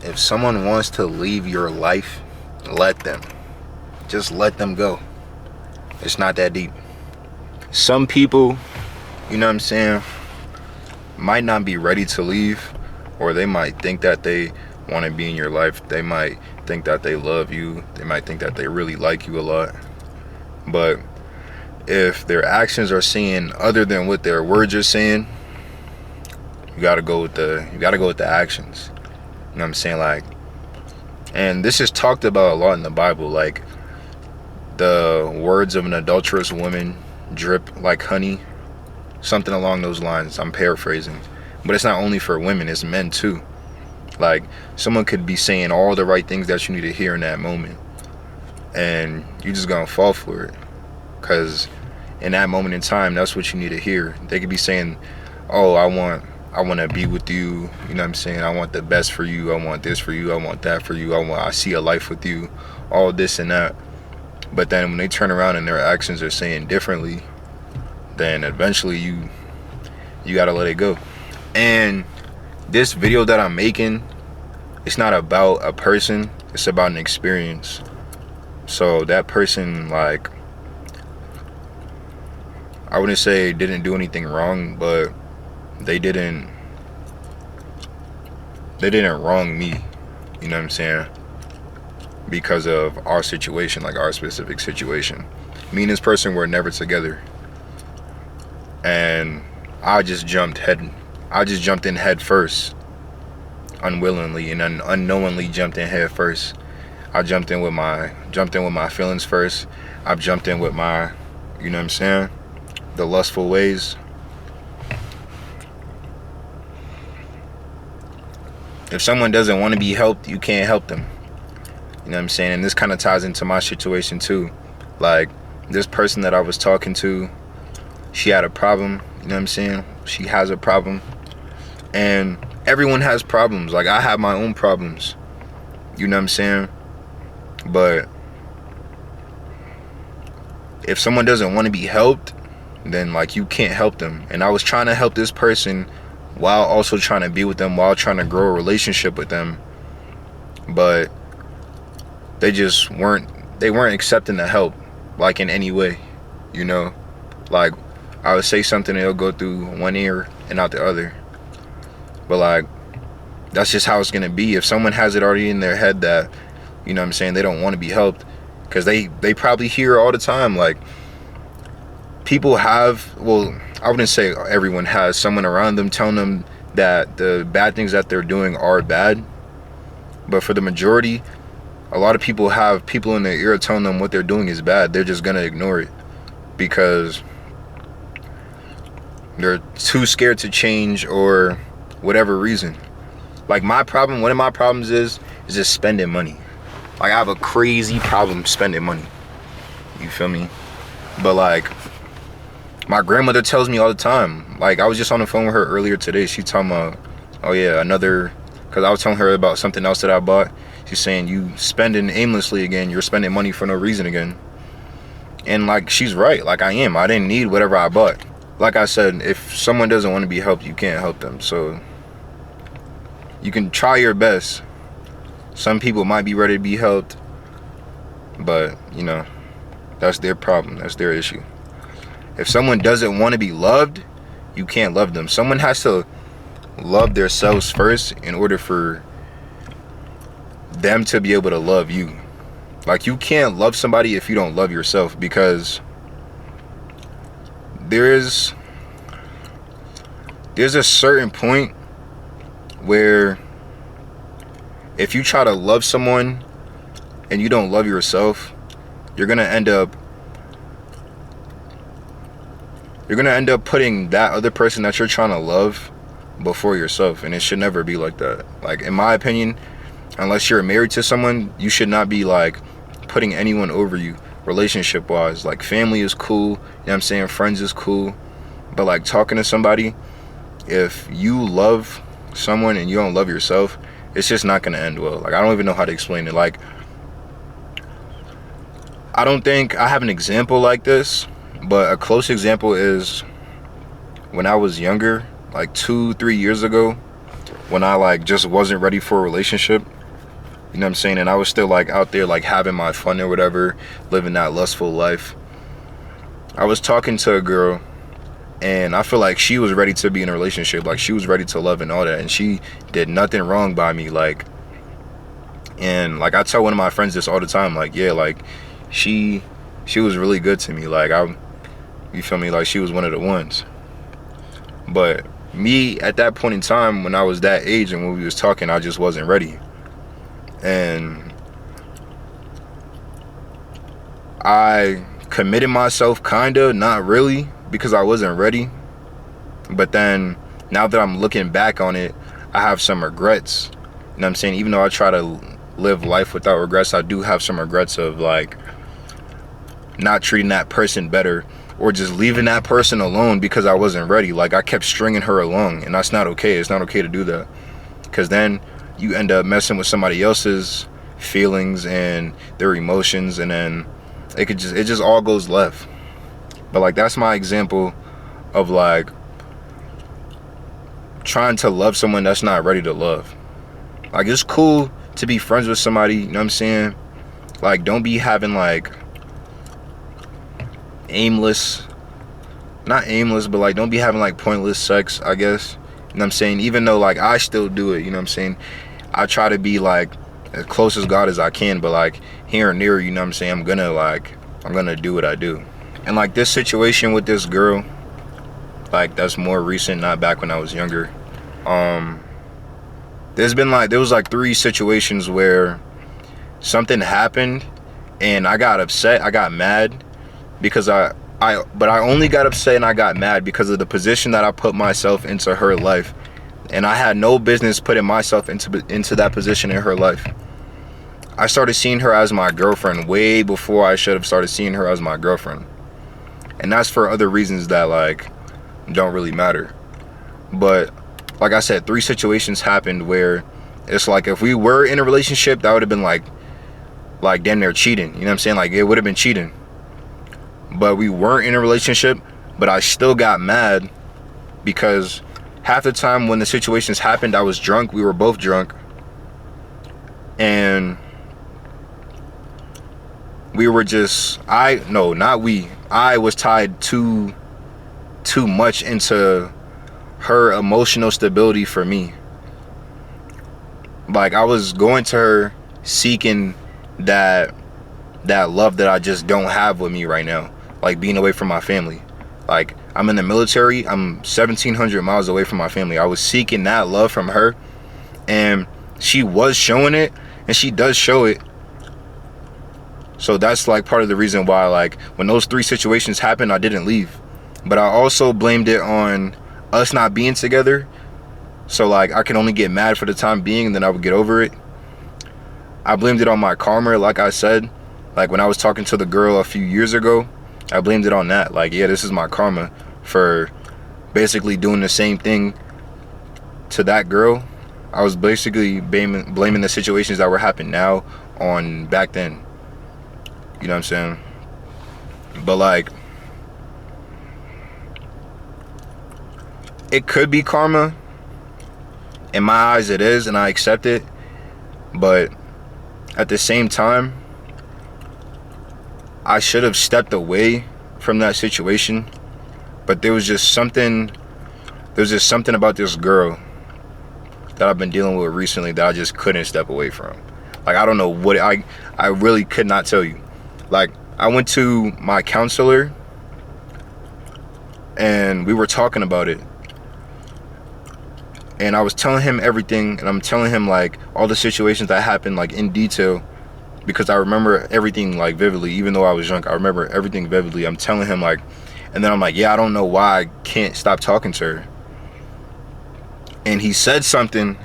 if someone wants to leave your life, let them. Just let them go. It's not that deep. Some people, you know what I'm saying, might not be ready to leave, or they might think that they want to be in your life. They might think that they love you. They might think that they really like you a lot. But if their actions are saying other than what their words are saying, you gotta go with the actions. You know what I'm saying? Like, and this is talked about a lot in the Bible. Like, the words of an adulterous woman drip like honey, something along those lines. I'm paraphrasing, but it's not only for women, it's men too. Like, someone could be saying all the right things that you need to hear in that moment, and you're just gonna fall for it, because in that moment in time, that's what you need to hear. They could be saying, oh, I want to be with you, you know what I'm saying, I want the best for you, I want this for you, I want that for you, I see a life with you, all this and that. But then when they turn around and their actions are saying differently, then eventually you gotta let it go. And this video that I'm making, it's not about a person, it's about an experience. So that person, like, I wouldn't say didn't do anything wrong, but they didn't wrong me, you know what I'm saying, because of our situation, like our specific situation. Me and this person were never together, and I just jumped in head first, unwillingly and unknowingly jumped in head first. I jumped in with my feelings first. I've jumped in with my, you know what I'm saying, the lustful ways. If someone doesn't want to be helped, you can't help them. You know what I'm saying? And this kind of ties into my situation too. Like, this person that I was talking to, she had a problem, you know what I'm saying? She has a problem. And everyone has problems. Like, I have my own problems. You know what I'm saying? But if someone doesn't want to be helped, then, like, you can't help them. And I was trying to help this person while also trying to be with them, while trying to grow a relationship with them. But they just weren't accepting the help, like, in any way, you know? Like, I would say something and it'll go through one ear and out the other. But, like, that's just how it's gonna be. If someone has it already in their head that, you know what I'm saying, they don't want to be helped, because they probably hear all the time, like, people have, well, I wouldn't say everyone has someone around them telling them that the bad things that they're doing are bad. But for the majority, a lot of people have people in their ear telling them what they're doing is bad. They're just gonna ignore it because they're too scared to change, or whatever reason. Like, one of my problems is just spending money. Like, I have a crazy problem spending money. You feel me? But, like, my grandmother tells me all the time. Like, I was just on the phone with her earlier today. She talking about, oh yeah, because I was telling her about something else that I bought. She's saying, you spending aimlessly again. You're spending money for no reason again. And, like, she's right. Like, I am. I didn't need whatever I bought. Like I said, if someone doesn't want to be helped, you can't help them. So you can try your best. Some people might be ready to be helped, but, you know, that's their problem. That's their issue. If someone doesn't want to be loved, you can't love them. Someone has to love themselves first in order for them to be able to love you. Like, you can't love somebody if you don't love yourself, because there's a certain point where if you try to love someone and you don't love yourself, you're gonna end up putting that other person that you're trying to love before yourself, and it should never be like that. Like, in my opinion, unless you're married to someone, you should not be, like, putting anyone over you relationship wise. Like, family is cool, you know what I'm saying, friends is cool, but, like, talking to somebody, if you love someone and you don't love yourself, it's just not gonna end well. Like, I don't even know how to explain it. Like, I don't think I have an example like this, but a close example is when I was younger, like 2-3 years ago, when I like just wasn't ready for a relationship. You know what I'm saying? And I was still like out there like having my fun or whatever, living that lustful life. I was talking to a girl, and I feel like she was ready to be in a relationship. Like she was ready to love and all that, and she did nothing wrong by me. Like, and like I tell one of my friends this all the time. Like, yeah, like she was really good to me. Like you feel me? Like she was one of the ones. But me at that point in time, when I was that age and when we was talking, I just wasn't ready. And I committed myself, kinda, not really, because I wasn't ready. But then now that I'm looking back on it, I have some regrets. You know what I'm saying? Even though I try to live life without regrets, I do have some regrets of like not treating that person better, or just leaving that person alone because I wasn't ready. Like I kept stringing her along, and that's not okay. It's not okay to do that, because then you end up messing with somebody else's feelings and their emotions, and then it just all goes left. But like that's my example of like trying to love someone that's not ready to love. Like it's cool to be friends with somebody, you know what I'm saying? Like don't be having like not aimless, but like don't be having like pointless sex, I guess. You know what I'm saying? Even though like I still do it, you know what I'm saying? I try to be like as close as God as I can, but like here and there, you know what I'm saying? I'm gonna do what I do. And like this situation with this girl, like that's more recent, not back when I was younger. There was like 3 situations where something happened and I got upset, I got mad, because but I only got upset and I got mad because of the position that I put myself into her life. And I had no business putting myself into that position in her life. I started seeing her as my girlfriend way before I should have started seeing her as my girlfriend. And that's for other reasons that like don't really matter. But like I said, 3 situations happened where it's like if we were in a relationship, that would have been like damn near cheating. You know what I'm saying? Like it would have been cheating. But we weren't in a relationship, but I still got mad because half the time when the situations happened, I was drunk. We were both drunk. And we were just, I was tied too much into her emotional stability for me. Like I was going to her seeking that love that I just don't have with me right now. Like being away from my family. Like I'm in the military, I'm 1,700 miles away from my family. I was seeking that love from her, and she was showing it, and she does show it. So that's like part of the reason why like when those 3 situations happened, I didn't leave. But I also blamed it on us not being together. So like I can only get mad for the time being, and then I would get over it. I blamed it on my karma, like I said. Like when I was talking to the girl a few years ago, I blamed it on that. Like, yeah, this is my karma for basically doing the same thing to that girl. I was basically blaming the situations that were happening now on back then. You know what I'm saying? But like, it could be karma. In my eyes it is, and I accept it. But at the same time, I should have stepped away from that situation. But there was just something about this girl that I've been dealing with recently that I just couldn't step away from. Like I don't know what I really could not tell you. Like I went to my counselor and we were talking about it. And I was telling him everything, and I'm telling him like all the situations that happened like in detail, because I remember everything like vividly. Even though I was drunk, I remember everything vividly. I'm telling him like, and then I'm like, yeah, I don't know why I can't stop talking to her. And he said something,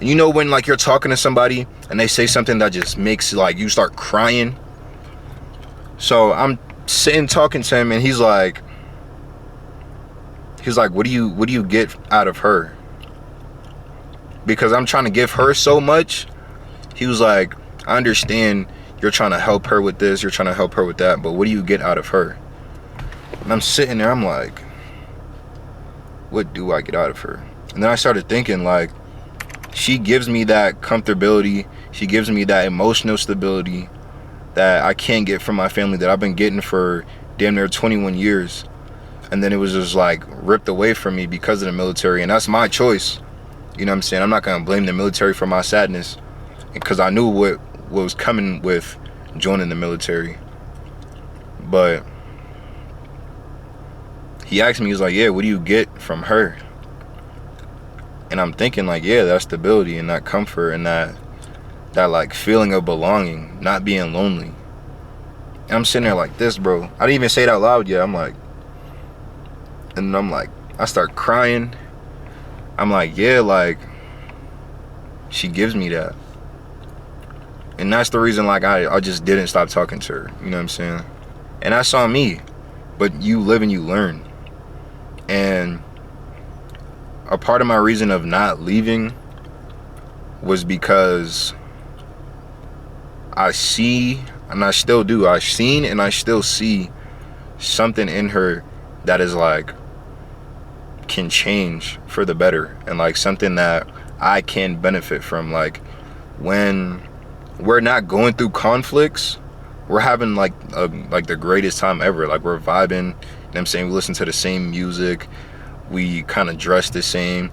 and you know when like you're talking to somebody and they say something that just makes like you start crying. So I'm sitting talking to him, and he's like, what do you get out of her? Because I'm trying to give her so much. He was like, I understand you're trying to help her with this, you're trying to help her with that, but what do you get out of her? And I'm sitting there, I'm like, what do I get out of her? And then I started thinking like, she gives me that comfortability. She gives me that emotional stability that I can't get from my family, that I've been getting for damn near 21 years. And then it was just like ripped away from me because of the military. And that's my choice. You know what I'm saying? I'm not going to blame the military for my sadness, because I knew what was coming with joining the military. But he asked me, he was like, yeah, what do you get from her? And I'm thinking like, yeah, that stability and that comfort and that like feeling of belonging, not being lonely. And I'm sitting there like this, bro. I didn't even say it out loud yet. I'm like, and I'm like, I start crying. I'm like, yeah, like, she gives me that. And that's the reason, like, I just didn't stop talking to her. You know what I'm saying? And that's on me. But you live and you learn. And a part of my reason of not leaving was because I see, and I still do, I've seen and I still see something in her that is like, can change for the better, and like something that I can benefit from. Like, when we're not going through conflicts, we're having like the greatest time ever. Like, we're vibing, you know what I'm saying? We listen to the same music, we kind of dress the same,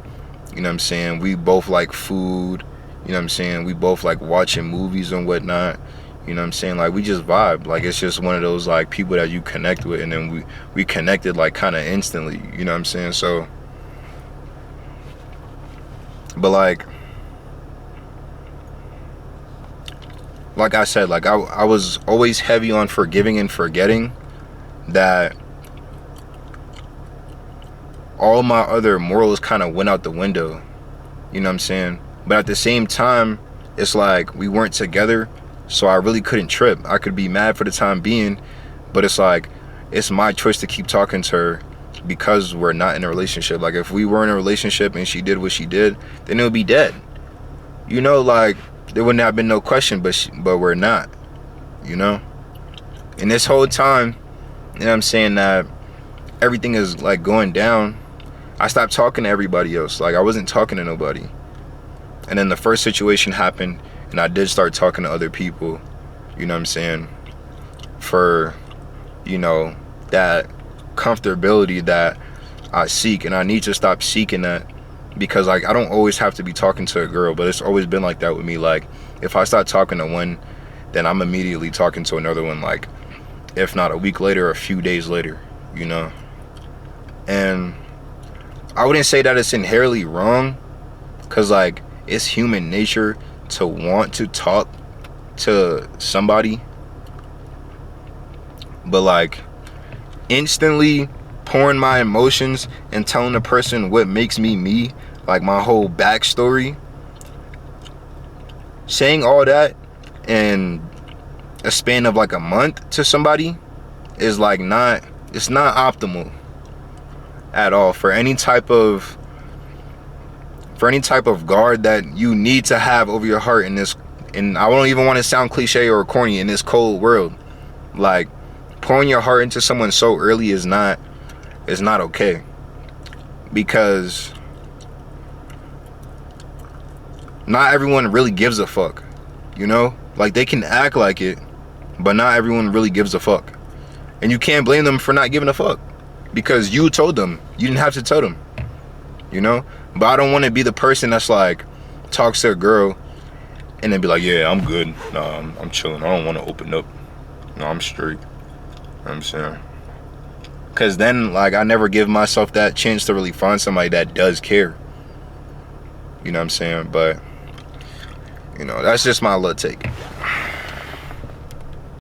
you know what I'm saying? We both like food, you know what I'm saying? We both like watching movies and whatnot, you know what I'm saying? Like, we just vibe. Like, it's just one of those like people that you connect with, and then we connected like kind of instantly, you know what I'm saying? So, but like I said, like I was always heavy on forgiving and forgetting, that all my other morals kind of went out the window, you know what I'm saying? But at the same time, it's like we weren't together, so I really couldn't trip. I could be mad for the time being, but it's like, it's my choice to keep talking to her because we're not in a relationship. Like, if we were in a relationship and she did what she did, then it would be dead. You know, like, there wouldn't have been no question, but we're not, you know? And this whole time, you know what I'm saying, that everything is like going down, I stopped talking to everybody else. Like, I wasn't talking to nobody. And then the first situation happened, and I did start talking to other people, you know what I'm saying, for, you know, that comfortability that I seek. And I need to stop seeking that, because like, I don't always have to be talking to a girl, but it's always been like that with me. Like, if I start talking to one, then I'm immediately talking to another one, like, if not a week later, a few days later, you know? And I wouldn't say that it's inherently wrong, because like, it's human nature to want to talk to somebody, but like, instantly pouring my emotions and telling the person what makes me me, like my whole backstory, saying all that in a span of like a month to somebody is like it's not optimal at all for any type of guard that you need to have over your heart in this, and I don't even want to sound cliche or corny, in this cold world. Like, pouring your heart into someone so early is not okay, because not everyone really gives a fuck, you know? Like, they can act like it, but not everyone really gives a fuck. And you can't blame them for not giving a fuck, because you told them. You didn't have to tell them, you know? But I don't want to be the person that's like, talks to a girl and then be like, yeah, I'm good. No, I'm chilling. I don't want to open up. No, I'm straight. You know what I'm saying? Because then, like, I never give myself that chance to really find somebody that does care. You know what I'm saying? But, you know, that's just my little take.